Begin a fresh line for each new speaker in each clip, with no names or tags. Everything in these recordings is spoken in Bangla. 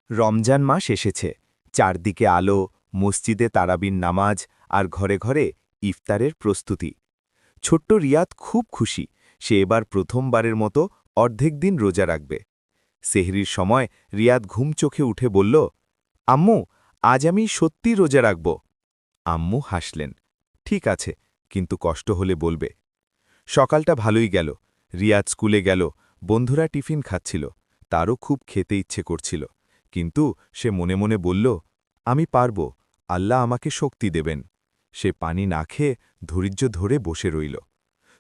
রমজান মাস এসেছে, চারদিকে আলো, মসজিদে তারাবির নামাজ আর ঘরে ঘরে ইফতারের প্রস্তুতি। ছোট্ট রিয়াদ খুব খুশি, সে এবার প্রথমবারের মতো অর্ধেক দিন রোজা রাখবে। সেহরির সময় রিয়াদ ঘুম চোখে উঠে বলল, আম্মু, আজ আমি সত্যি রোজা রাখব। আম্মু হাসলেন, ঠিক আছে, কিন্তু কষ্ট হলে বলবে। সকালটা ভালোই গেল। রিয়াদ স্কুলে গেল, বন্ধুরা টিফিন খাচ্ছিল, তারও খুব খেতে ইচ্ছে করছিল। কিন্তু সে মনে মনে বলল, আমি পারব, আল্লাহ আমাকে শক্তি দেবেন। সে পানি না খেয়ে ধৈর্য ধরে বসে রইল।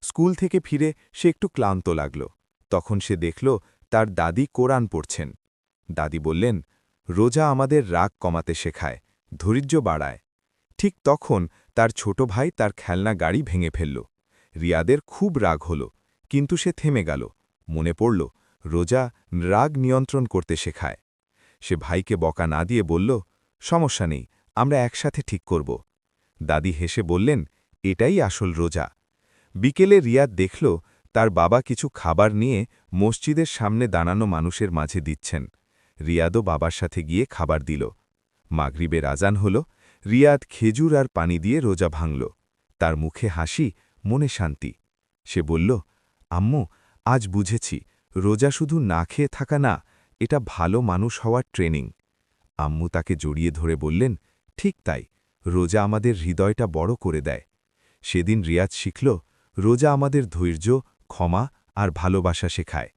স্কুল থেকে ফিরে সে একটু ক্লান্ত লাগল। তখন সে দেখল তার দাদি কোরআন পড়ছেন। দাদি বললেন, রোজা আমাদের রাগ কমাতে শেখায়, ধৈর্য বাড়ায়। ঠিক তখন তার ছোট ভাই তার খেলনা গাড়ি ভেঙে ফেলল। রিয়াদের খুব রাগ হল, কিন্তু সে থেমে গেল। মনে পড়ল, রোজা রাগ নিয়ন্ত্রণ করতে শেখায়। সে ভাইকে বকা না দিয়ে বলল, সমস্যা নেই, আমরা একসাথে ঠিক করব। দাদি হেসে বললেন, এটাই আসল রোজা। বিকেলে রিয়াদ দেখল তার বাবা কিছু খাবার নিয়ে মসজিদের সামনে দাঁড়ানো মানুষের মাঝে দিচ্ছেন। রিয়াদও বাবার সাথে গিয়ে খাবার দিল। মাগরিবের আজান হল। রিয়াদ খেজুর আর পানি দিয়ে রোজা ভাঙল। তার মুখে হাসি, মনে শান্তি। সে বলল, আম্মু, আজ বুঝেছি, রোজা শুধু না খেয়ে থাকা না, এটা ভালো মানুষ হওয়ার ট্রেনিং। আম্মু তাকে জড়িয়ে ধরে বললেন, ঠিক তাই, রোজা আমাদের হৃদয়টা বড় করে দেয়। সেদিন রিয়াদ শিখল, রোজা আমাদের ধৈর্য, ক্ষমা আর ভালোবাসা শেখায়।